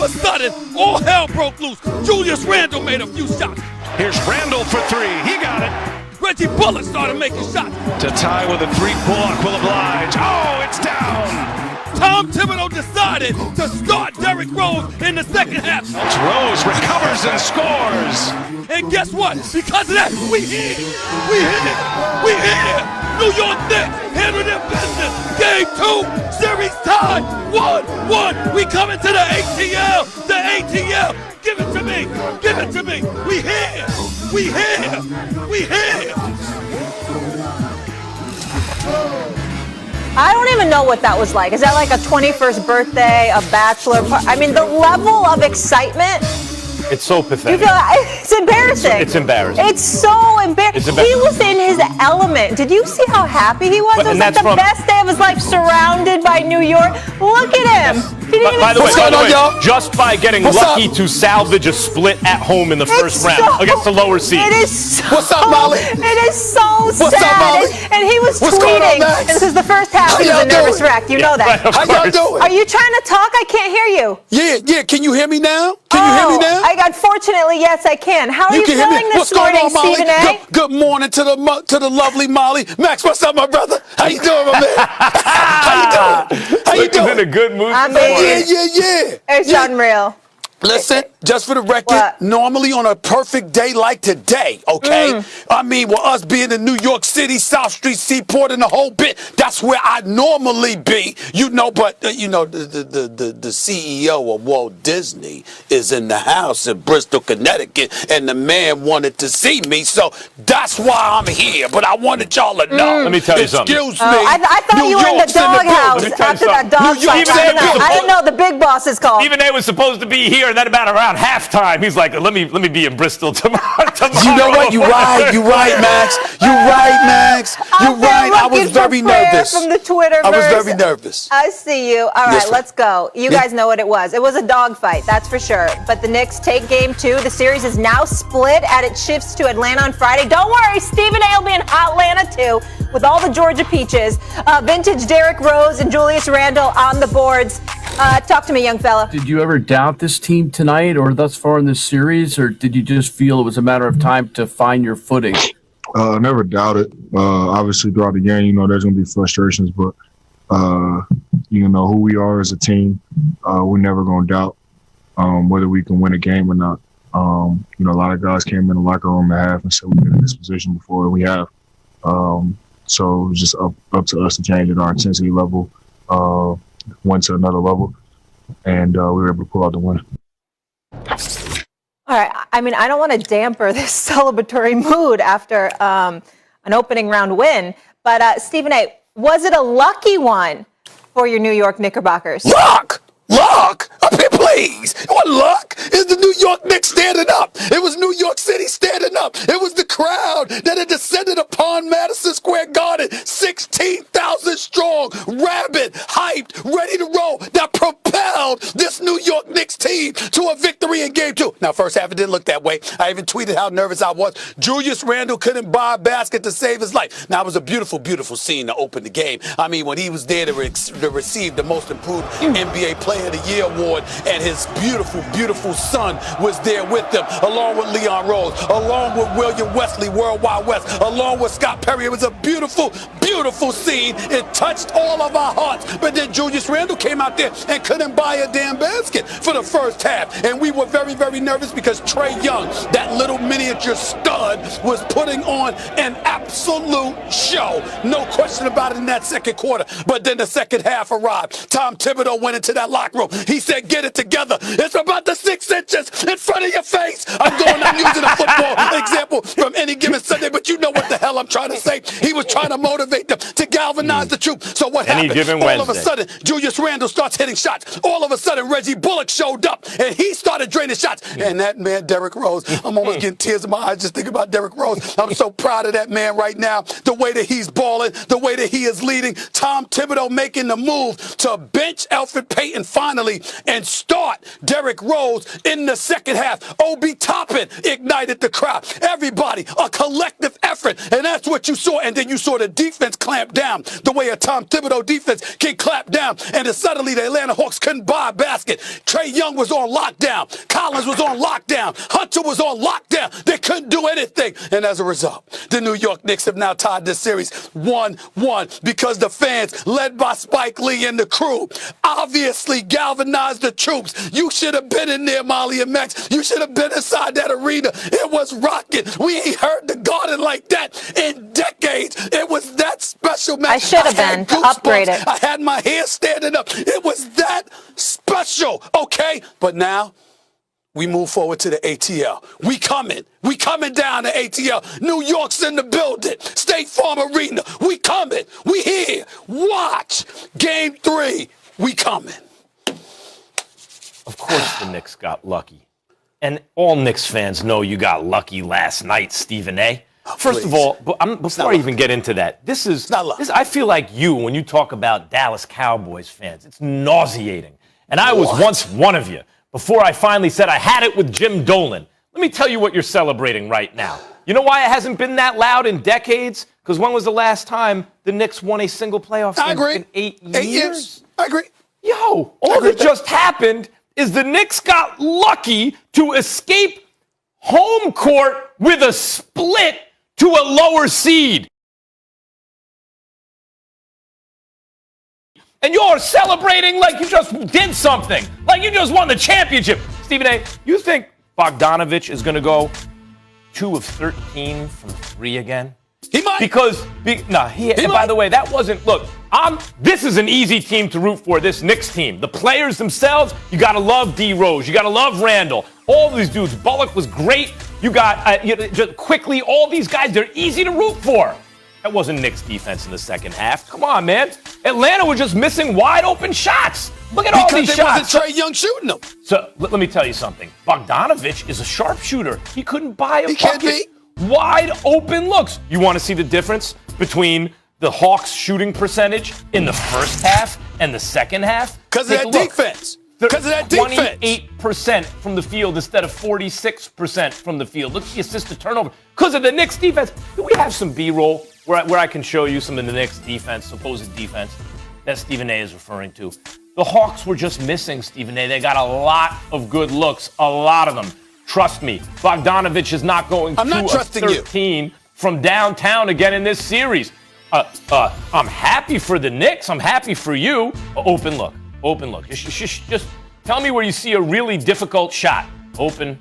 of a sudden, all hell broke loose. Julius Randle made a few shots. Here's Randle for three. He got it. Reggie Bullock started making shots. To tie with a three, Bullock will oblige. Oh, it's down. Tom Thibodeau decided to start Derrick Rose in the second half. Rose recovers and scores. And guess what? Because of that, we here. We here. We here. New York Knicks handle their business. Game 2, series tied. 1-1. We coming to the ATL. The ATL. Give it to me. Give it to me. We here. We here. We here. I don't even know what that was like. Is that like a 21st birthday, a bachelor party? I mean, the level of excitement. It's so pathetic. It's embarrassing. It's embarrassing. It's so embarrassing. He was in his element. Did you see how happy he was? It was like the best day of his life, surrounded by New York. Look at him. By the way, just by getting lucky to salvage a split at home in the first round against the lower seed. It is so, What's up, Molly? It is so sad. Up, Molly? And he was tweeting. And this is the first half. He was a nervous wreck. You know that. How y'all doing? Are you trying to talk? I can't hear you. Yeah. Can you hear me now? Can you hear me now? Unfortunately, yes, I can. How are you feeling this morning, Stephen A? Good morning to the lovely Molly. Max, what's up, my brother? How you doing, my man? How you doing? He's in a good mood. Yeah. It's unreal. Listen, just for the record, normally on a perfect day like today, okay? I mean, with us being in New York City, South Street, Seaport, and the whole bit, that's where I'd normally be, but the CEO of Walt Disney is in the house in Bristol, Connecticut, and the man wanted to see me, so that's why I'm here. But I wanted y'all to know. Let me tell you something. Excuse me. I thought you were in the doghouse after that dog fight. I didn't know the big boss is called. Stephen A was supposed to be here. And then about around halftime, he's like, let me be in Bristol tomorrow. You know what? You're right, Max. I was very nervous. From the Twitterverse. I was very nervous. I see you. All right, let's go. You guys know what it was. It was a dogfight, that's for sure. But the Knicks take game 2. The series is now split as it shifts to Atlanta on Friday. Don't worry, Stephen A will be in Atlanta too with all the Georgia Peaches. Vintage Derrick Rose and Julius Randle on the boards. Talk to me, young fella. Did you ever doubt this team tonight or thus far in this series, or did you just feel it was a matter of time to find your footing? Never doubted. Obviously, throughout the game, there's going to be frustrations, but, who we are as a team, we're never going to doubt whether we can win a game or not. A lot of guys came in the locker room at half and said we've been in this position before, and we have. So it was just up to us to change it. Our intensity level went to another level, and we were able to pull out the win. All right. I mean, I don't want to damper this celebratory mood after an opening round win, but Stephen A., was it a lucky one for your New York Knickerbockers? Luck! Up here, please. It wasn't luck. It's the New York Knicks standing up. It was New York City standing up. It was the crowd that had descended upon Madison Square Garden, 16,000 strong, rabid, hyped, ready to roll, that propelled this New York Knicks team to a victory in Game 2. Now, first half, it didn't look that way. I even tweeted how nervous I was. Julius Randle couldn't buy a basket to save his life. Now, it was a beautiful, beautiful scene to open the game. I mean, when he was there to receive the Most Improved NBA Player of the Year award, and his beautiful, beautiful son was there with them, along with Leon Rose, along with William Wesley, Worldwide West, along with Scott Perry. It was a beautiful, beautiful scene. It touched all of our hearts. But then Julius Randle came out there and couldn't buy a damn basket for the first half. And we were very, very nervous because Trae Young, that little miniature stud, was putting on an absolute show. No question about it in that second quarter. But then the second half arrived. Tom Thibodeau went into that locker room. He said, get it together. It's about the 6 inches in front of your face. I'm using a football example from any given Sunday, but you know what the hell I'm trying to say. He was trying to motivate them to galvanize the troop. So what happened? All of a sudden, Julius Randle starts hitting shots. All of a sudden, Reggie Bullock showed up, and he started draining shots. And that man, Derrick Rose, I'm almost getting tears in my eyes just thinking about Derrick Rose. I'm so proud of that man right now, the way that he's balling, the way that he is leading. Tom Thibodeau making the move to bench Elfrid Payton finally and start Derrick Rose in the second half. Obi Toppin ignited the crowd. Everybody, a collective effort, and that's what you saw. And then you saw the defense clamp down, the way a Tom Thibodeau defense can clamp down, and then suddenly the Atlanta Hawks couldn't buy a basket. Trae Young was on lockdown. Collins was on lockdown. Hunter was on lockdown. They couldn't do anything. And as a result, the New York Knicks have now tied this series 1-1 because the fans, led by Spike Lee and the crew, obviously galvanized the troops. You should have been in there, Molly and Max. You should have been inside that arena. It was rocking. We ain't heard the Garden like that in decades. It was that special, man. I should have been to upgrade it. I had my hair standing up. It was that special, okay? But now we move forward to the ATL. We coming. We coming down to ATL. New York's in the building. State Farm Arena. We coming. We here. Watch. Game 3. We coming. Of course the Knicks got lucky. And all Knicks fans know you got lucky last night, Stephen A. First of all, before I even get into that, I feel like you, when you talk about Dallas Cowboys fans, it's nauseating. And I was once one of you, before I finally said I had it with Jim Dolan. Let me tell you what you're celebrating right now. You know why it hasn't been that loud in decades? Because when was the last time the Knicks won a single playoff game in 8 years? 8 years. I agree. Yo, all that just happened is the Knicks got lucky to escape home court with a split to a lower seed. And you're celebrating like you just did something, like you just won the championship. Stephen A., you think Bogdanovich is going to go 2 of 13 from 3 again? He might. Because, by the way, that wasn't, look, this is an easy team to root for, this Knicks team. The players themselves, you got to love D. Rose. You got to love Randall. All these dudes. Bullock was great. You got, just quickly, all these guys, they're easy to root for. That wasn't Knicks defense in the second half. Come on, man. Atlanta was just missing wide open shots. Look at all these shots. Because Trae Young shooting them. So let me tell you something. Bogdanovich is a sharpshooter. He couldn't buy a bucket. Can't be. Wide open looks. You want to see the difference between the Hawks' shooting percentage in the first half and the second half? Because of that defense. Because of that defense. 28% from the field instead of 46% from the field. Look at the assist to turnover. Because of the Knicks defense. Do we have some B-roll where I can show you some of the Knicks defense, supposed defense, that Stephen A. is referring to? The Hawks were just missing, Stephen A. They got a lot of good looks, a lot of them. Trust me, Bogdanovich is not going 2 of 13 from downtown again in this series. I'm happy for the Knicks. I'm happy for you. Open look. Just tell me where you see a really difficult shot. Open,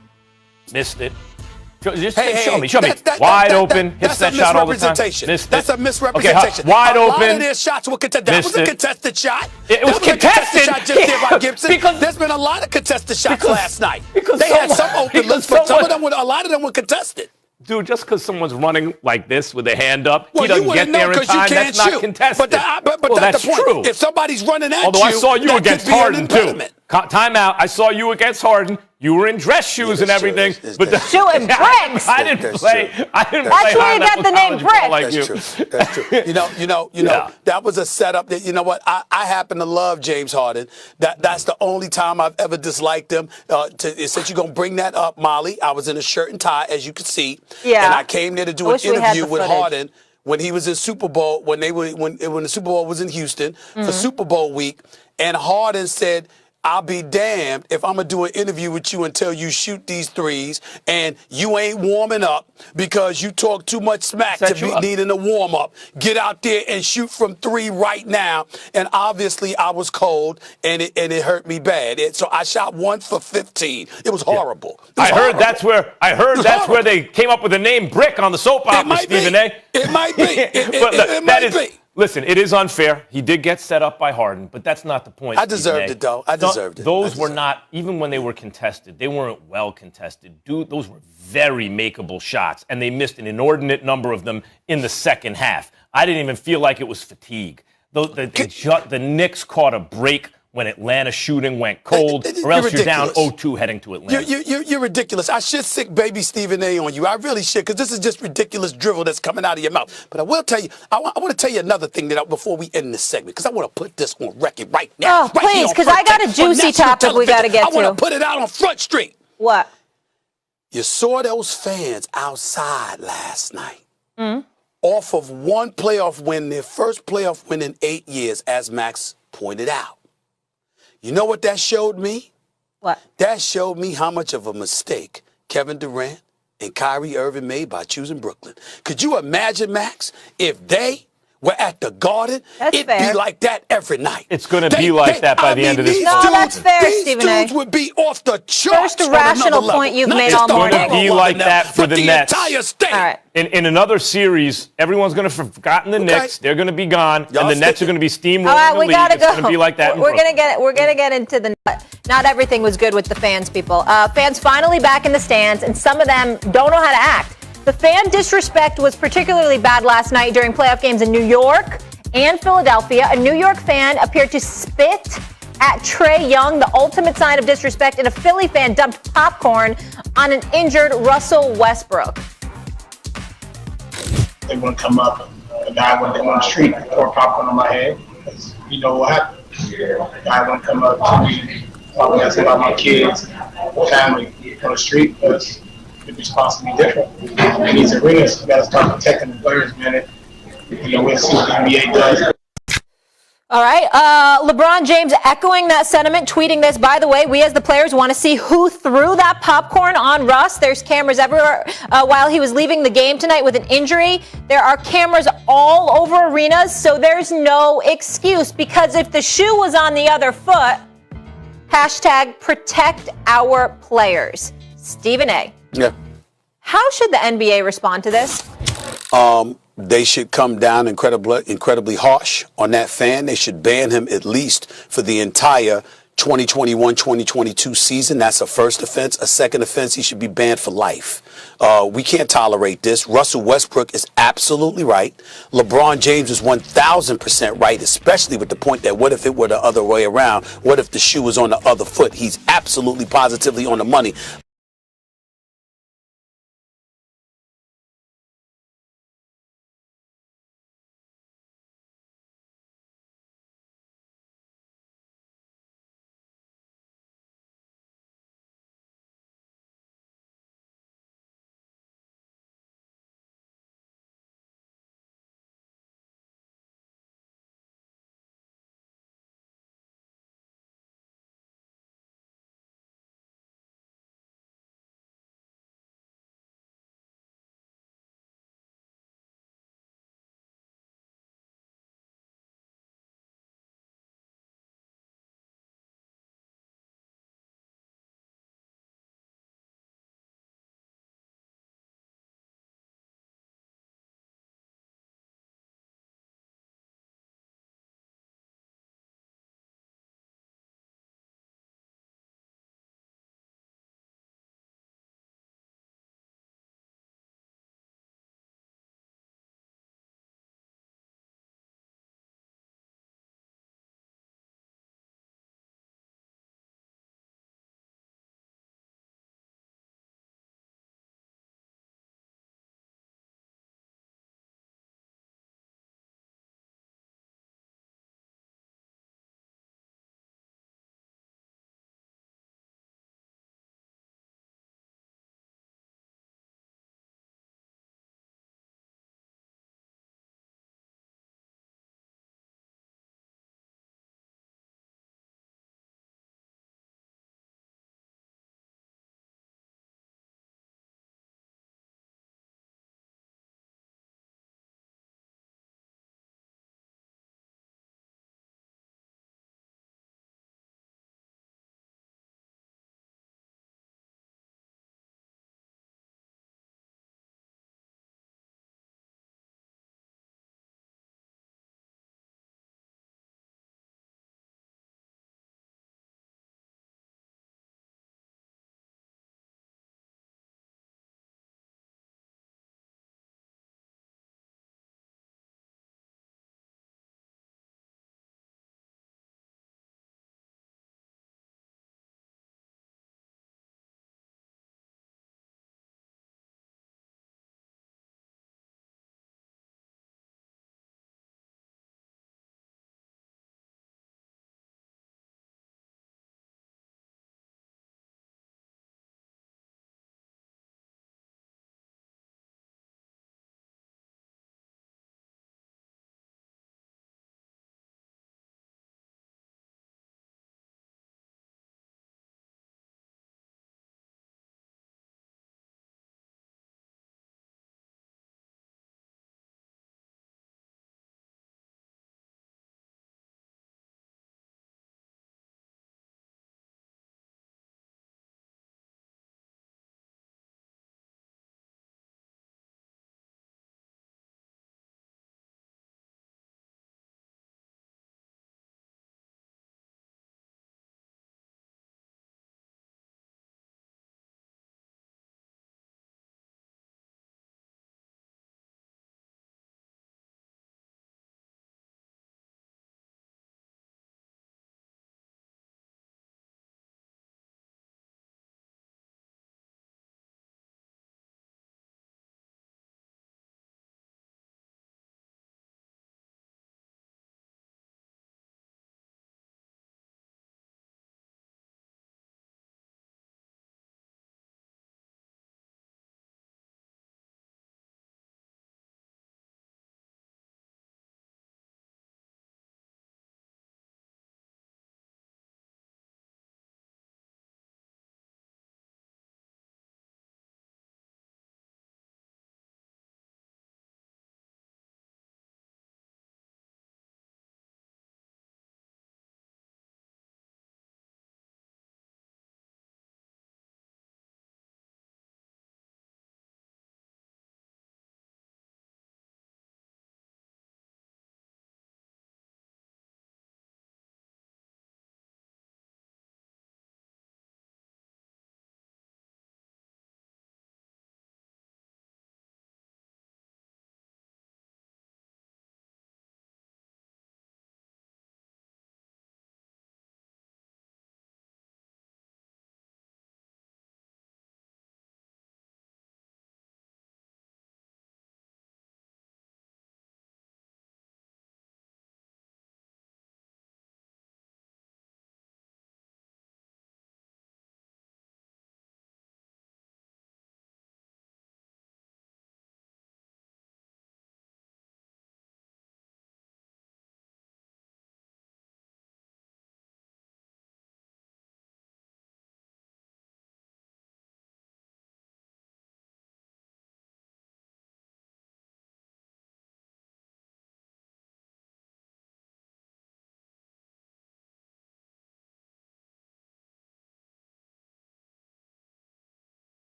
missed it. Just show me. Wide open, hits that shot all the time. That's a misrepresentation. Okay, wide open. A lot of their shots were contested. That was a contested shot. It was contested. Shot just there by Gibson. There's been a lot of contested shots last night. They had some open looks, but a lot of them were contested. Dude, just because someone's running like this with a hand up, he doesn't get there in time, that's not contested. But that's the point. True. If somebody's running at Although I saw you against Harden, too. Time out. I saw you against Harden. You were in dress shoes and everything. Shooting bricks. I didn't play. That's where you got the name Brick. Like That's true. You know. That was a setup that, you know what, I happen to love James Harden. That's the only time I've ever disliked him. Since you're going to bring that up, Molly, I was in a shirt and tie, as you could see. Yeah. And I came there to do an interview with Harden when he was in Super Bowl, when the Super Bowl was in Houston for Super Bowl week. And Harden said, I'll be damned if I'm going to do an interview with you until you shoot these threes and you ain't warming up because you talk too much smack to be needing a warm up. Get out there and shoot from 3 right now. And obviously I was cold and it hurt me bad. So I shot 1 for 15. It was horrible. I heard that's where they came up with the name Brick on the soap opera, Stephen A. It might be. It might be. Listen, it is unfair. He did get set up by Harden, but that's not the point. I deserved it, though. I deserved it. Those were not, even when they were contested, they weren't well contested. Dude, those were very makeable shots, and they missed an inordinate number of them in the second half. I didn't even feel like it was fatigue. The Knicks caught a break when Atlanta shooting went cold, or else you're down 0-2 heading to Atlanta. You're ridiculous. I should sick baby Stephen A. on you. I really should, because this is just ridiculous drivel that's coming out of your mouth. But I will tell you, I want to tell you another thing before we end this segment, because I want to put this on record right now. Oh, please, because I got a juicy topic we got to get to. I want to put it out on Front Street. What? You saw those fans outside last night. Off of one playoff win, their first playoff win in 8 years, as Max pointed out. You know what that showed me? What? That showed me how much of a mistake Kevin Durant and Kyrie Irving made by choosing Brooklyn. Could you imagine, Max, if they were at the Garden, it'd be like that every night. It's going to be like that by the end of this No, season. that's fair, Stephen A. These dudes would be off the charts. First rational point you've made all morning. It's going to be like that for the Nets. Entire state. All right. In another series, everyone's going to have forgotten the Knicks. They're going to be gone, Y'all and the Nets are going to be steamrolling All right, the we league. gotta It's go. going to be like that. We're gonna get into the. Not everything was good with the fans, people. Fans finally back in the stands, and some of them don't know how to act. The fan disrespect was particularly bad last night during playoff games in New York and Philadelphia. A New York fan appeared to spit at Trae Young, the ultimate sign of disrespect, and a Philly fan dumped popcorn on an injured Russell Westbrook. They want to come up, a guy went on the street and pour popcorn on my head. You know what happened? A guy want to come up to me, talk about my kids, family on the street, but the response to be different. In these arenas, you got to start protecting the players, man. You know, we'll see what the NBA does. All right. LeBron James echoing that sentiment, tweeting this. By the way, we as the players want to see who threw that popcorn on Russ. There's cameras everywhere. While he was leaving the game tonight with an injury, there are cameras all over arenas, so there's no excuse. Because if the shoe was on the other foot, hashtag protect our players. Stephen A. Yeah. How should the NBA respond to this? They should come down incredibly harsh on that fan. They should ban him at least for the entire 2021-2022 season. That's a first offense. A second offense, he should be banned for life. We can't tolerate this. Russell Westbrook is absolutely right. LeBron James is 1,000% right, especially with the point that what if it were the other way around? What if the shoe was on the other foot? He's absolutely positively on the money.